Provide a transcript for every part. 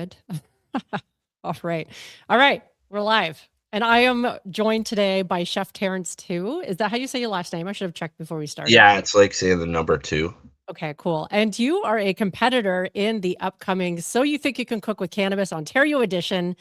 good. All right. All right. We're live. And I am joined today by Chef Terrance Tew. Is that how you say your last name? I should have checked before we started. Yeah, it's like saying the number 2. Okay, cool. And you are a competitor in the upcoming So You Think You Can Cook with Cannabis Ontario edition.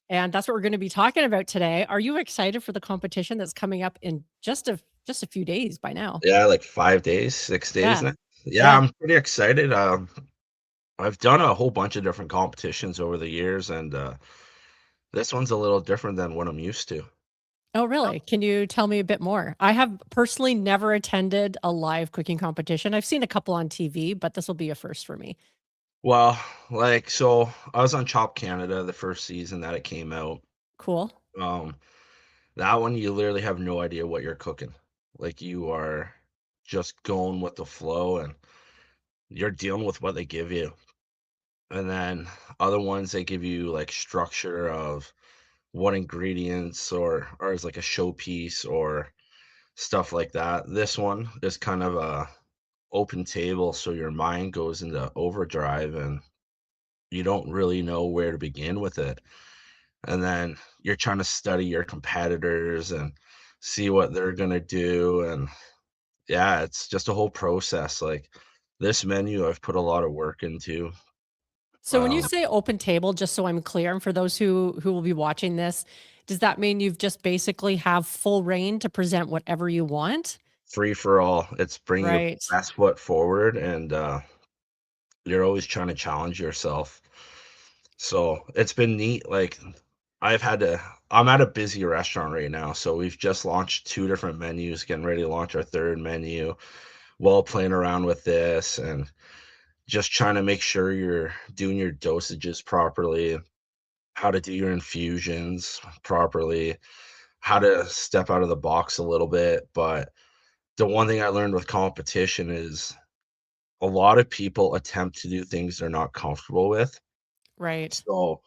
And that's what we're going to be talking about today. Are you excited for the competition that's coming up in just a few days by now? Yeah, like 5 days, 6 days Yeah. now. Yeah, Yeah. I'm pretty excited. I've done a whole bunch of different competitions over the years, and this one's a little different than what I'm used to. Oh, really? Can you tell me a bit more? I have personally never attended a live cooking competition. I've seen a couple on TV, but this will be a first for me. Well, so I was on Chop Canada the first season that it came out. Cool. Um, that one you literally have no idea what you're cooking. Like you are just going with the flow and you're dealing with what they give you. And then other ones they give you like structure of what ingredients or as like a showpiece or stuff like that. This one is kind of a open table, so your mind goes into overdrive and you don't really know where to begin with it. And then you're trying to study your competitors and see what they're gonna do. And yeah, it's just a whole process. Like this menu I've put a lot of work into. So when you Um, say open table, just so I'm clear, and for those who will be watching this, does that mean you've just basically have full reign to present whatever you want? Free for all. It's bring your Right. best foot forward and you're always trying to challenge yourself. So it's been neat. Like I've had to I'm at a busy restaurant right now. So we've just launched 2 different menus, getting ready to launch our 3rd menu while playing around with this and just trying to make sure you're doing your dosages properly, how to do your infusions properly, how to step out of the box a little bit. But the one thing I learned with competition is a lot of people attempt to do things they're not comfortable with. Right. So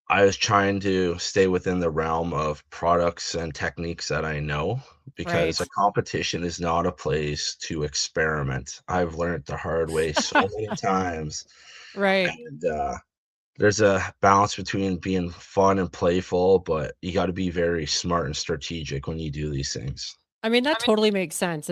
I was trying to stay within the realm of products and techniques that I know because Right. a competition is not a place to experiment. I've learned the hard way so many times. Right. And there's a balance between being fun and playful, but you got to be very smart and strategic when you do these things. I mean, that totally makes sense.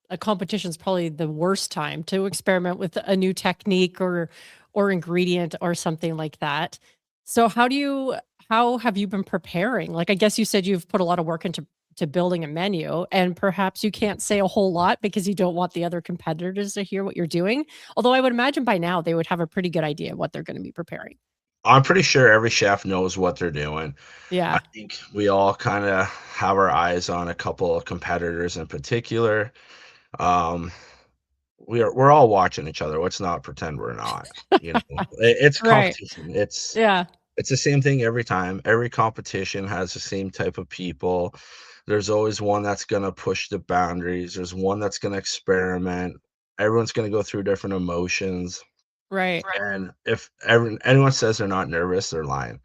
A competition is probably the worst time to experiment with a new technique or ingredient or something like that. So how have you been preparing? Like, I guess you said you've put a lot of work into building a menu, and perhaps you can't say a whole lot because you don't want the other competitors to hear what you're doing. Although I would imagine by now they would have a pretty good idea of what they're going to be preparing. I'm pretty sure every chef knows what they're doing. I Yeah. think we all kind of have our eyes on a couple of competitors in particular. Um, we're all watching each other. Let's not pretend we're not. It's Right. competition. Yeah. It's the same thing every time. Every competition has the same type of people. There's always one that's gonna push the boundaries. There's one that's gonna experiment. Everyone's gonna go through different emotions. Right. And if anyone says they're not nervous, they're lying.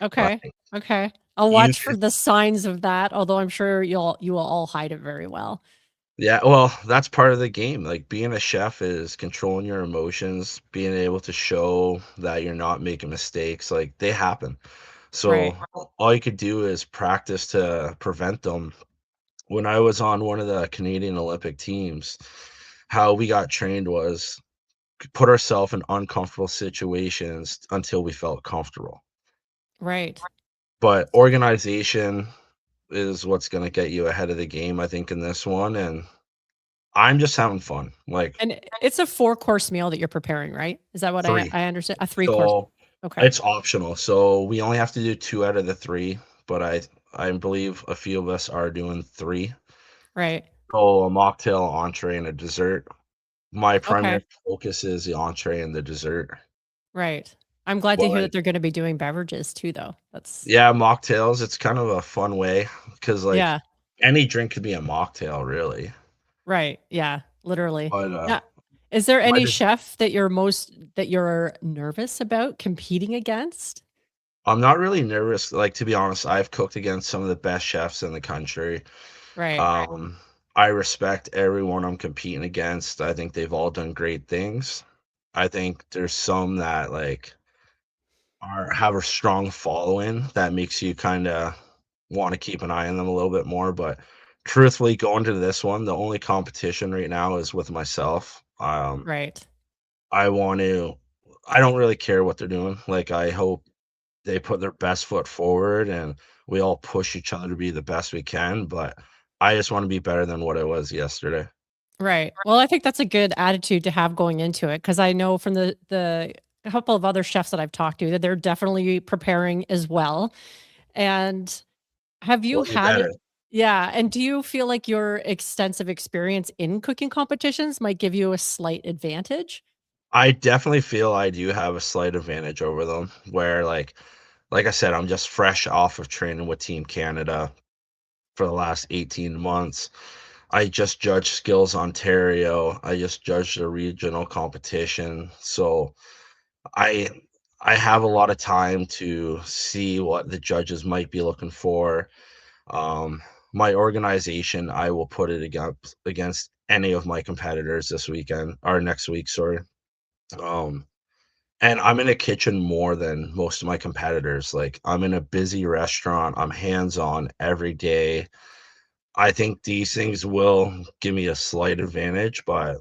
Okay. Like Okay. I'll you watch for the signs of that, although I'm sure you will all hide it very well. Yeah, well, that's part of the game. Like being a chef is controlling your emotions, being able to show that you're not making mistakes. Like they happen. Right. So all you could do is practice to prevent them. When I was on one of the Canadian Olympic teams, how we got trained was put ourselves in uncomfortable situations until we felt comfortable. Right. But organization is what's going to get you ahead of the game, I think, in this one. And I'm just having fun. Like And it's a 4-course meal that you're preparing, right? Is that what I 3. I understand? A 3-course. So, Okay. it's optional, so we only have to do 2 out of the 3, but I believe a few of us are doing 3. Right. So, a mocktail, entree, and a dessert. My primary Okay. focus is the entree and the dessert, Right. I'm glad to hear but that they're gonna be doing beverages too, though. That's yeah, mocktails, it's kind of a fun way because like, yeah. any drink could be a mocktail, really, Right. Yeah, literally. but, Yeah. Is there my any des chef that you're nervous about competing against? I'm not really nervous, like, to be honest, I've cooked against some of the best chefs in the country. Right. Um, I respect everyone I'm competing against. I think they've all done great things. I think there's some that like are have a strong following that makes you kinda wanna keep an eye on them a little bit more, but truthfully, going to this one, the only competition right now is with myself. Right. I want to I don't really care what they're doing, like, I hope they put their best foot forward and we all push each other to be the best we can, but I just wanna be better than what I was yesterday. Right. Well, I think that's a good attitude to have going into it because I know from the couple of other chefs that I've talked to that they're definitely preparing as well. And have you Well, you had better. it? Yeah. And do you feel like your extensive experience in cooking competitions might give you a slight advantage? I definitely feel I do have a slight advantage over them where, like I said, I'm just fresh off of training with Team Canada for the last 18 months. I just judged Skills Ontario. I just judged a regional competition. So I I have a lot of time to see what the judges might be looking for. Um, my organization, I will put it against any of my competitors this weekend or next week, sorry. Um, and I'm in a kitchen more than most of my competitors. Like I'm in a busy restaurant. I'm hands-on every day. I think these things will give me a slight advantage, but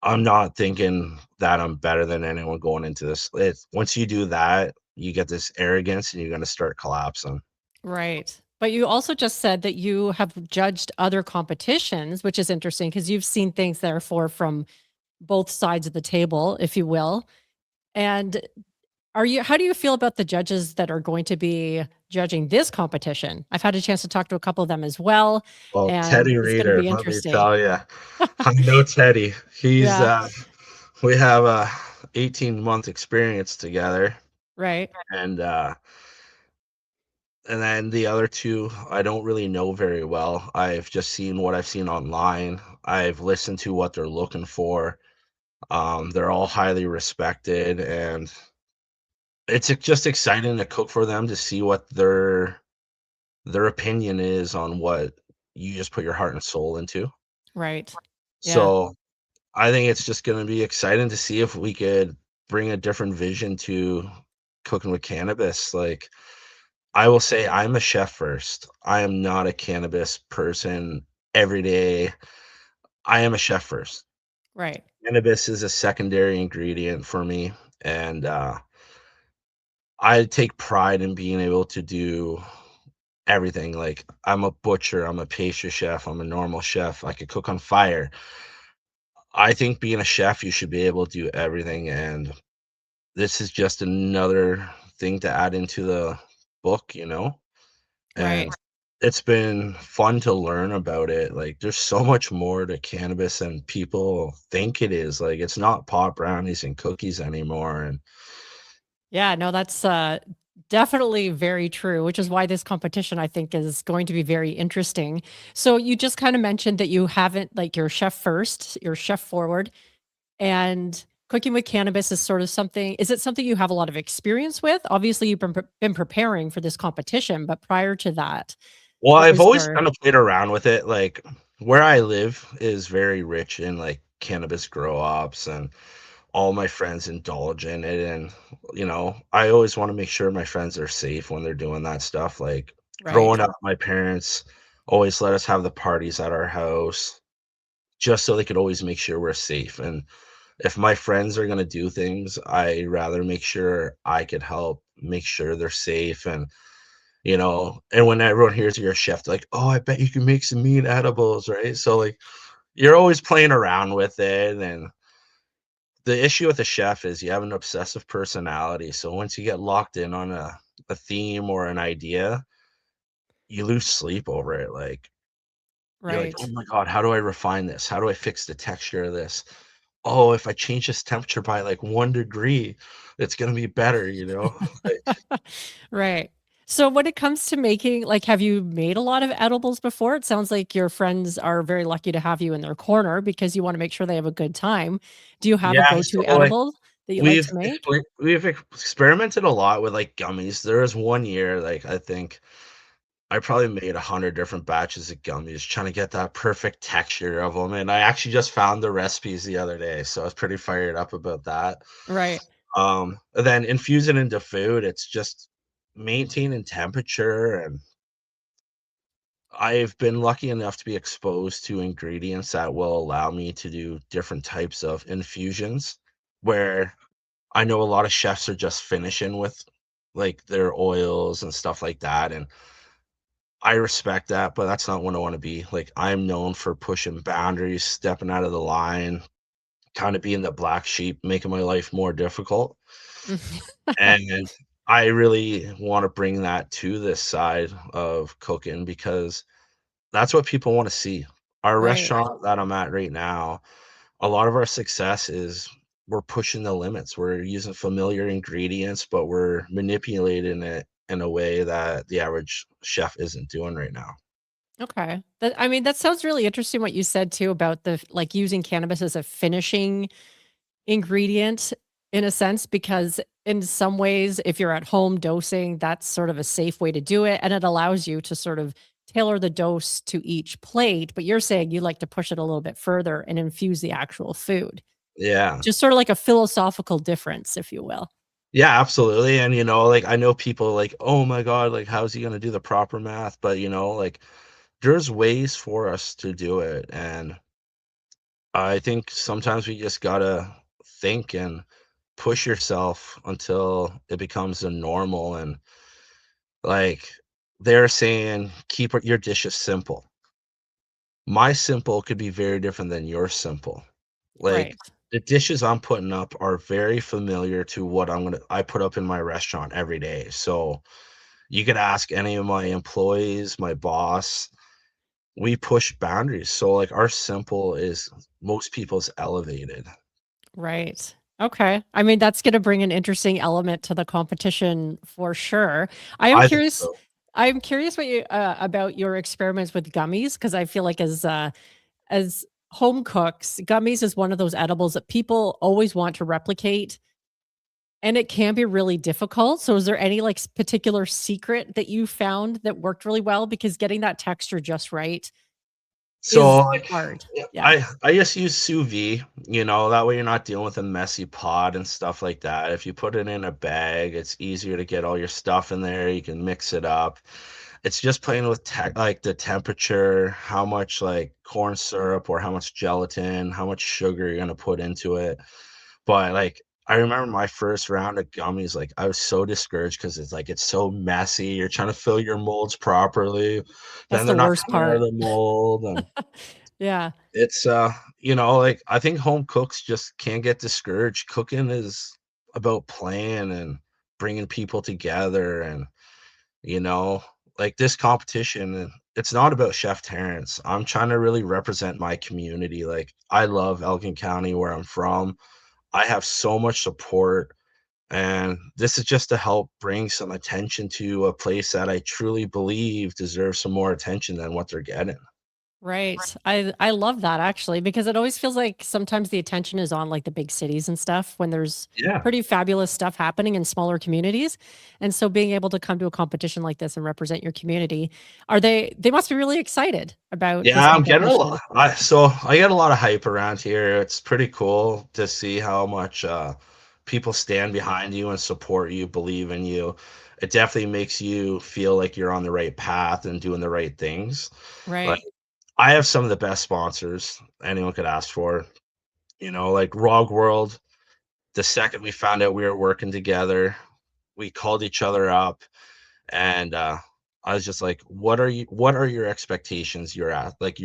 I'm not thinking that I'm better than anyone going into this. Once you do that, you get this arrogance and you're going to start collapsing. Right. But you also just said that you have judged other competitions, which is interesting because you've seen things therefore from both sides of the table, if you will. And how do you feel about the judges that are going to be judging this competition? I've had a chance to talk to a couple of them as well, Well, and Teddy it's gonna Reader, be let me interesting. tell you, I know Teddy. Yeah, We have a 18-month experience together, right, and and then the other two, I don't really know very well. I've just seen what I've seen online. I've listened to what they're looking for. They're all highly respected, and just exciting to cook for them to see what their opinion is on what you just put your heart and soul into. right. Yeah, So I think it's just gonna be exciting to see if we could bring a different vision to cooking with cannabis. Like, I will say I'm a chef first. I am not a cannabis person every day. I am a chef first. right, Cannabis is a secondary ingredient for me, and, I take pride in being able to do everything. Like, I'm a butcher, I'm a pastry chef, I'm a normal chef, I could cook on fire. I think being a chef, you should be able to do everything, and this is just another thing to add into the book, you know? And right. it's been fun to learn about it. Like, there's so much more to cannabis than people think it is. Like, it's not pot brownies and cookies anymore. And Yeah, no, that's, definitely very true, which is why this competition I think is going to be very interesting. So you just kinda mentioned that you haven't like, you're chef first, you're chef forward. And cooking with cannabis is sort of something is it something you have a lot of experience with? Obviously, you've been preparing for this competition, but prior to that, well, what I've was always your kind of played around with it. Like, where I live is very rich in like cannabis grow ops, and all my friends indulge in it. And, I always want to make sure my friends are safe when they're doing that stuff. Like, growing right, up, my parents always let us have the parties at our house just so they could always make sure we're safe. And if my friends are gonna do things, I rather make sure I could help make sure they're safe. And when everyone hears you're a chef, they're like, "Oh, I bet you can make some meat edibles," right? So, like, you're always playing around with it. And the issue with a chef is you have an obsessive personality, so once you get locked in on a theme or an idea, you lose sleep over it. Like, you're like, "Oh right. my god, how do I refine this? How do I fix the texture of this? Oh, if I change this temperature by, like, 1 degree, it's gonna be better," you know? Like, Right. So when it comes to making like, have you made a lot of edibles before? It sounds like your friends are very lucky to have you in their corner because you wanna make sure they have a good time. Do you have a yeah, so, go-to like, edible that you like to make? we've experimented a lot with, like, gummies. There was one year, like, I think I probably made 100 different batches of gummies trying to get that perfect texture of them. And I actually just found the recipes the other day, so I was pretty fired up about that. Right. And then infuse it into food. It's just maintaining temperature, and I've been lucky enough to be exposed to ingredients that will allow me to do different types of infusions where I know a lot of chefs are just finishing with like their oils and stuff like that. And I respect that, but that's not what I want to be. Like, I'm known for pushing boundaries, stepping out of the line, kind of being the black sheep, making my life more difficult. And I really want to bring that to this side of cooking because that's what people want to see. Our Right. restaurant that I'm at right now, a lot of our success is we're pushing the limits. We're using familiar ingredients, but we're manipulating it in a way that the average chef isn't doing right now. Okay. I mean, that sounds really interesting what you said too about like using cannabis as a finishing ingredient in a sense, because in some ways, if you're at home dosing, that's sort of a safe way to do it. And it allows you to sort of tailor the dose to each plate. But you're saying you like to push it a little bit further and infuse the actual food. Yeah. Just sort of like a philosophical difference, if you will. Yeah, absolutely. And like I know people like, oh my God, like how's he gonna do the proper math? But like there's ways for us to do it. And I think sometimes we just gotta think and push yourself until it becomes the normal. And like they're saying, keep your dishes simple. My simple could be very different than your simple. Like Right. the dishes I'm putting up are very familiar to what I put up in my restaurant every day. So you could ask any of my employees, my boss, we push boundaries. So like our simple is most people's elevated. Right. Okay. I mean, that's gonna bring an interesting element to the competition for sure. I am I think curious so. I'm curious what you about your experiments with gummies, because I feel like as home cooks, gummies is one of those edibles that people always want to replicate, and it can be really difficult. So is there any, like, particular secret that you found that worked really well? Because getting that texture just right So, is like, hard. yeah, Yeah, I just use sous vide, that way you're not dealing with a messy pot and stuff like that. If you put it in a bag, it's easier to get all your stuff in there, you can mix it up. It's just playing with like, the temperature, how much, like, corn syrup or how much gelatin, how much sugar you're gonna put into it. But, like, I remember my first round of gummies, like, I was so discouraged because it's, like, it's so messy, you're trying to fill your molds properly, that's then the they're not worst coming out of part. the mold, and Yeah, it's, like, I think home cooks just can't get discouraged. Cooking is about playing and bringing people together and, you know, like, this competition, it's not about Chef Terrance. I'm trying to really represent my community. Like, I love Elgin County, where I'm from. I have so much support, and this is just to help bring some attention to a place that I truly believe deserves some more attention than what they're getting. right. I love that actually, because it always feels like sometimes the attention is on, like, the big cities and stuff when there's Yeah. pretty fabulous stuff happening in smaller communities, and so being able to come to a competition like this and represent your community, they must be really excited about this Yeah, I'm getting a competition. lot. I get a lot of hype around here. It's pretty cool to see how much people stand behind you and support you, believe in you. It definitely makes you feel like you're on the right path and doing the right things. Like Right. I have some of the best sponsors anyone could ask for. Like Rog World. The second we found out we were working together, we called each other up and I was just like, what are your expectations you're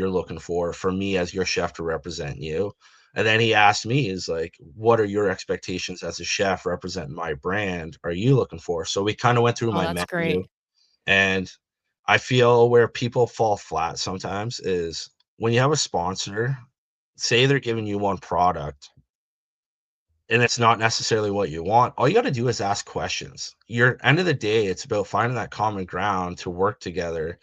looking for me as your chef to represent you? And then he asked me, is like, what are your expectations as a chef representing my brand are you looking for? So we kind of went through Oh, my that's menu, great. and I feel where people fall flat sometimes is when you have a sponsor, say they're giving you one product and it's not necessarily what you want, all you gotta do is ask questions. Your end of the day, it's about finding that common ground to work together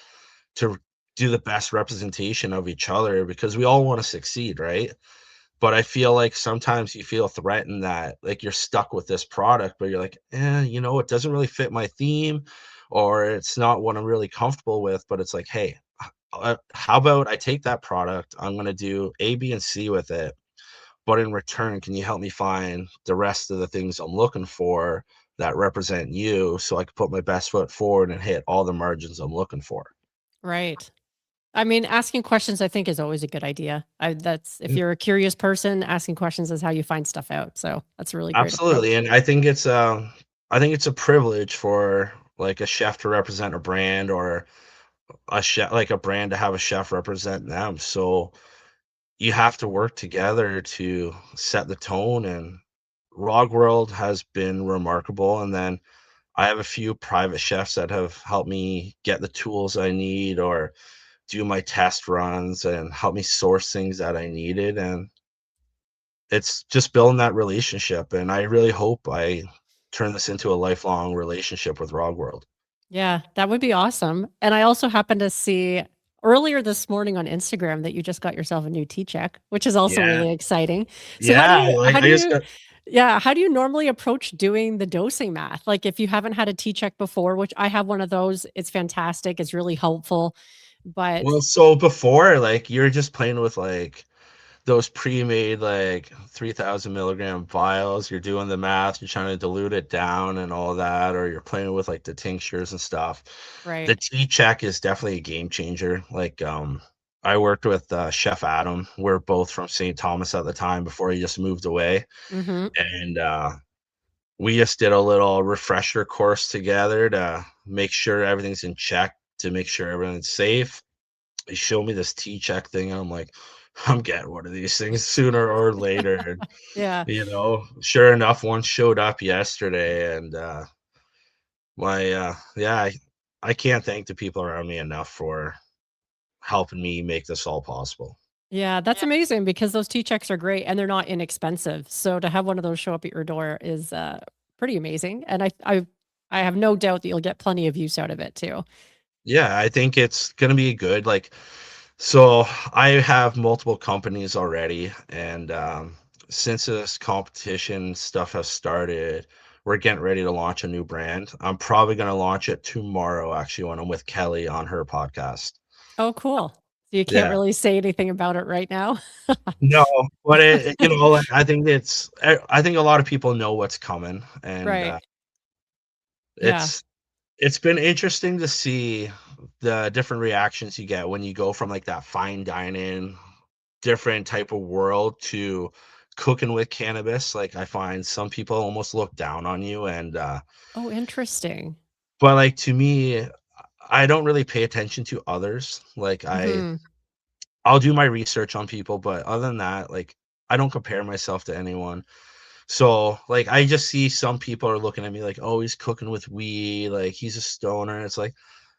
to do the best representation of each other because we all wanna succeed, right? But I feel like sometimes you feel threatened that, like, you're stuck with this product, but you're like, it doesn't really fit my theme, or it's not what I'm really comfortable with, but it's like, "Hey, how about I take that product, I'm gonna do A, B, and C with it. but in return, can you help me find the rest of the things I'm looking for that represent you so I can put my best foot forward and hit all the margins I'm looking for? Right. I mean, asking questions I think is always a good idea. That's if you're a curious person, asking questions is how you find stuff out. So that's a really great Absolutely, approach. and I think it's a privilege for, like, a chef to represent a brand or a chef like, a brand to have a chef represent them, so you have to work together to set the tone, and Rog World has been remarkable, and then I have a few private chefs that have helped me get the tools I need or do my test runs and help me source things that I needed, and it's just building that relationship, and I really hope I turn this into a lifelong relationship with Rog World. Yeah, that would be awesome. And I also happened to see earlier this morning on Instagram that you just got yourself a new tea check, which is also Yeah, really exciting. So yeah, like, how I do just you got yeah, how do you normally approach doing the dosing math? Like if you haven't had a tea check before, which I have one of those, it's fantastic, it's really helpful. But well, so before, like, you're just playing with, like, those pre-made, like, 3,000 milligram vials, you're doing the math, you're trying to dilute it down and all that, or you're playing with, like, the tinctures and stuff. The right. T-check is definitely a game changer, like, I worked with, Chef Adam, we're both from St. Thomas at the time before he just moved away, Mhm. and, we just did a little refresher course together to make sure everything's in check, to make sure everything's safe. He showed me this T-check thing, and I'm like, "I'm getting one of these things sooner or later," and, Yeah. sure enough, one showed up yesterday, and, yeah, I can't thank the people around me enough for helping me make this all possible. Yeah, that's amazing because those tea checks are great and they're not inexpensive. So to have one of those show up at your door is pretty amazing. And I have no doubt that you'll get plenty of use out of it too. Yeah, I think it's gonna be good, like, so I have multiple companies already, and, since this competition stuff has started, we're getting ready to launch a new brand. I'm probably gonna launch it tomorrow, actually, when I'm with Kelly on her podcast. Oh, cool. So you can't Yeah. really say anything about it right now. No, but like, I think a lot of people know what's coming, and, Right. Yeah. it's it's been interesting to see the different reactions you get when you go from, like, that fine dining, different type of world to cooking with cannabis. Like, I find some people almost look down on you, and, Oh, interesting. but, like, to me, I don't really pay attention to others. Like, Hmm. I'll do my research on people, but other than that, like, I don't compare myself to anyone. So, like, I just see some people are looking at me like, "Oh, he's cooking with weed, like, he's a stoner." It's like,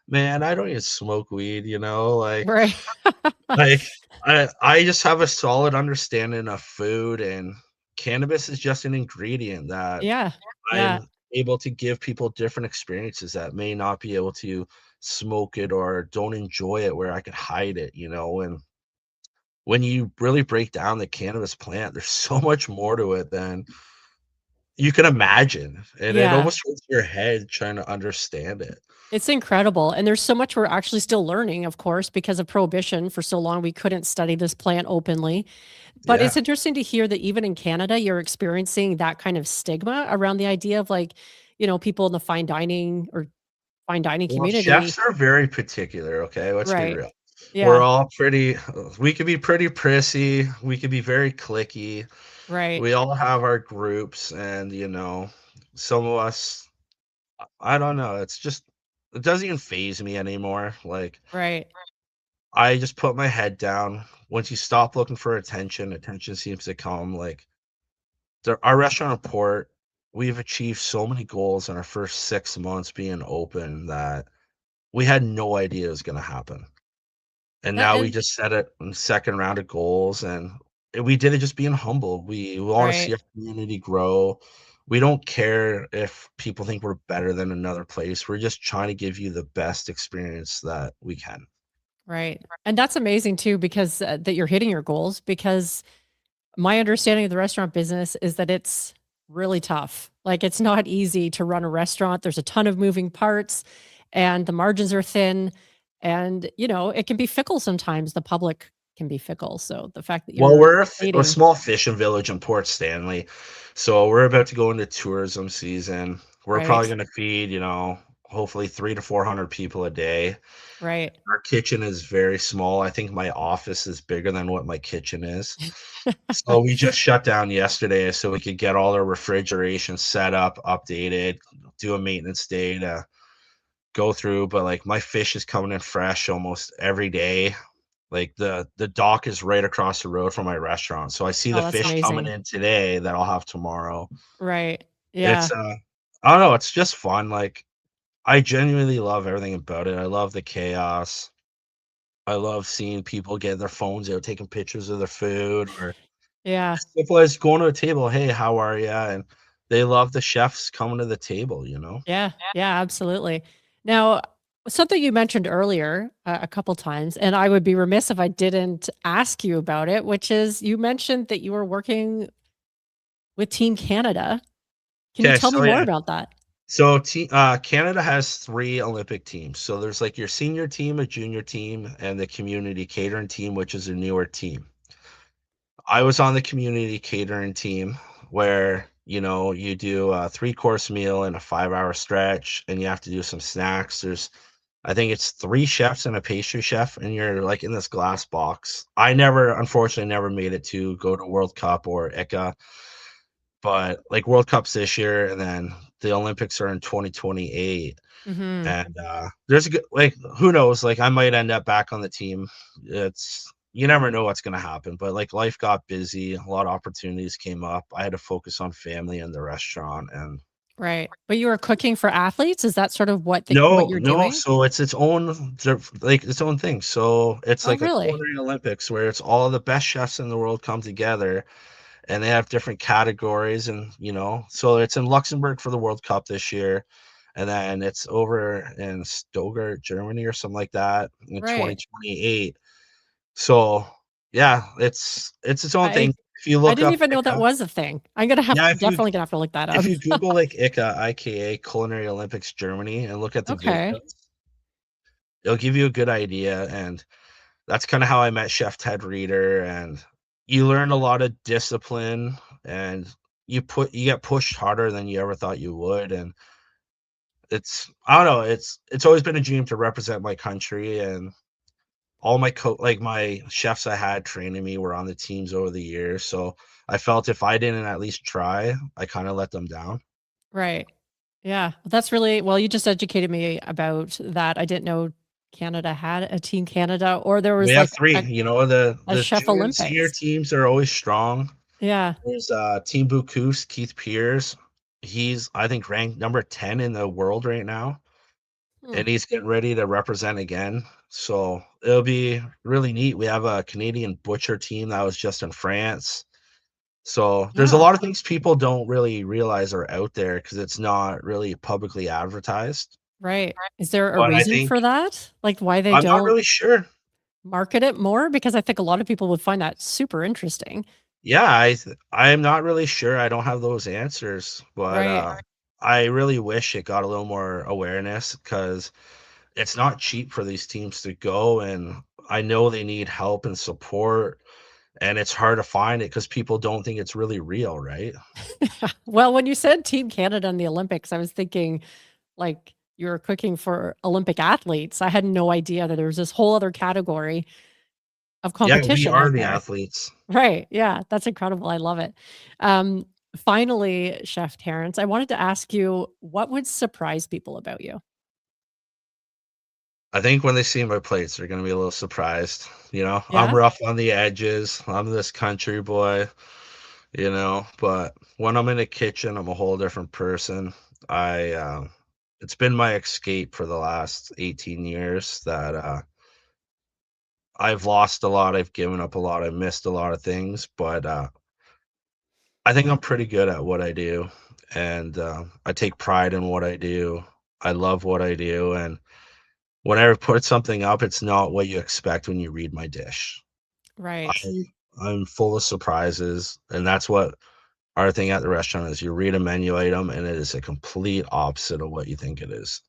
"Man, I don't even smoke weed," you know? Right. Like, I just have a solid understanding of food, and cannabis is just an ingredient that Yeah. Yeah. I'm able to give people different experiences that may not be able to smoke it or don't enjoy it where I could hide it, and when you really break down the cannabis plant, there's so much more to it than you can imagine, and it Yeah. almost hurts your head trying to understand it. It's incredible, and there's so much we're actually still learning, of course, because of prohibition. For so long, we couldn't study this plant openly. But Yeah. it's interesting to hear that even in Canada, you're experiencing that kind of stigma around the idea of like, people in the fine dining Well, community. chefs are very particular, okay? Let's be Right. real. We're Yeah. all pretty we could be pretty prissy, we could be very cliquey. Right. We all have our groups, and, some of us I don't know, it's just it doesn't even phase me anymore. Like, Right. I just put my head down. Once you stop looking for attention, attention seems to come. Like, our restaurant in Port, we've achieved so many goals in our first 6 months being open that we had no idea it was gonna happen. And That now we and just set it in second round of goals, and we did it just being humble. We wanna see right. our community grow. We don't care if people think we're better than another place. We're just trying to give you the best experience that we can. Right. And that's amazing too because that you're hitting your goals because my understanding of the restaurant business is that it's really tough. Like it's not easy to run a restaurant. There's a ton of moving parts and the margins are thin and it can be fickle sometimes the public can be fickle. So the fact that Well, you're we're a waiting, small fishing village in Port Stanley, so we're about to go into tourism season. We're probably right? gonna feed, hopefully 3 to 400 people a day. Right. Our kitchen is very small. I think my office is bigger than what my kitchen is. So we just shut down yesterday so we could get all our refrigeration set up, updated, do a maintenance day to go through, but, like, my fish is coming in fresh almost every day. Like, the dock is right across the road from my restaurant, so I see the Oh, that's fish coming amazing. in today that I'll have tomorrow. Right. It's, Yeah. I don't know, it's just fun, like, I genuinely love everything about it. I love the chaos. I love seeing people get their phones out, taking pictures of their food, or Yeah. as simple as going to a table, "Hey, how are you?" And they love the chefs coming to the table, you know? Yeah. Yeah, absolutely. Now, something you mentioned earlier a couple times, and I would be remiss if I didn't ask you about it, which is you mentioned that you were working with Team Canada. Can you Okay, tell me so more yeah. about that? So, Canada has 3 Olympic teams. So there's, like, your senior team, a junior team, and the community catering team, which is a newer team. I was on the community catering team where, you do a 3-course meal and a 5-hour stretch, and you have to do some snacks. I think it's 3 chefs and a pastry chef, and you're, like, in this glass box. Unfortunately, never made it to go to World Cup or ICA, but, like, World Cup's this year, and then the Olympics are in 2028. Mhm. And, there's a good, like, who knows, like, I might end up back on the team. You never know what's gonna happen, but, like, life got busy, a lot of opportunities came up. I had to focus on family and the restaurant, and Right. But you were cooking for athletes? Is that sort of what no, you're no, doing? so it's its own thing. So, it's Oh, like a really? culinary Olympics where it's all the best chefs in the world come together, and they have different categories, and, so it's in Luxembourg for the World Cup this year, and then it's over in Stuttgart, Germany or something like that in Right. 2028. So, yeah, it's its own I thing. If you I look didn't up even know that ICA, was a thing. I'm gonna have yeah, definitely gonna have to look that if up. you Google, like, ICA, IKA, Culinary Olympics Germany, and look at the Okay. videos, it'll give you a good idea, and that's kinda how I met Chef Ted Reeder, and you learn a lot of discipline, and you get pushed harder than you ever thought you would, and I don't know, it's always been a dream to represent my country, and all my chefs I had training me were on the teams over the years, so I felt if I didn't at least try, I kinda let them down. Right. Yeah. That's really well, you just educated me about that. I didn't know Canada had a Team Canada or there We was have like 3, a the Chef junior and senior Olympics. teams are always strong. Yeah. There's, Team Bocuse, Keith Pearce. He's, I think, ranked number 10 in the world right now, Hmm. and he's getting ready to represent again, so it'll be really neat. We have a Canadian butcher team that was just in France, so there's a Yeah. lot of things people don't really realize are out there because it's not really publicly advertised, Right. Is there a but I reason think for that? Like why they I'm not don't really sure. market it more? Because I think a lot of people would find that super interesting. Yeah, I'm not really sure, I don't have those answers, but, Right. I really wish it got a little more awareness because it's not cheap for these teams to go, and I know they need help and support, and it's hard to find it because people don't think it's really real, right? Well, when you said Team Canada in the Olympics, I was thinking like you were cooking for Olympic athletes. I had no idea that there was this whole other category of Yeah, we competition are out the there. athletes. Right. Yeah. That's incredible. I love it. Um, Finally, Chef Terrance, I wanted to ask you what would surprise people about you? I think when they see my plates, they're gonna be a little surprised, I'm Yeah. rough on the edges, I'm this country boy, but when I'm in the kitchen, I'm a whole different person. I, it's been my escape for the last 18 years that, I've lost a lot, I've given up a lot, I've missed a lot of things, but, I think I'm pretty good at what I do, and, I take pride in what I do. I love what I do, and whenever I put something up, it's not what you expect when you read my dish. Right. I'm full of surprises, and that's what our thing at the restaurant is. You read a menu item, and it is a complete opposite of what you think it is.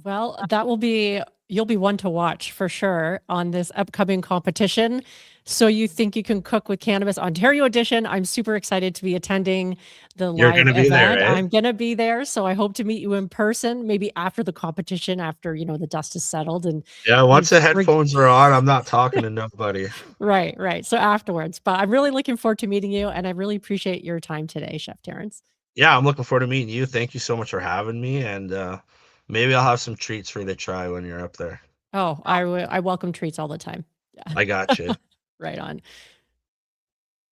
Well, that will be you'll be one to watch for sure on this upcoming competition. So you think you can cook with Cannabis Ontario edition? I'm super excited to be attending the You're live gonna be there, event. eh? I'm gonna be there, so I hope to meet you in person, maybe after the competition, after the dust is settled and Yeah, once you've the headphones are on, I'm not talking to nobody. right, right. So afterwards, but I'm really looking forward to meeting you, and I really appreciate your time today, Chef Terrance. Yeah, I'm looking forward to meeting you. Thank you so much for having me, and maybe I'll have some treats for you to try when you're up there. Oh, I welcome treats all the time. Yeah. I got you. Right on.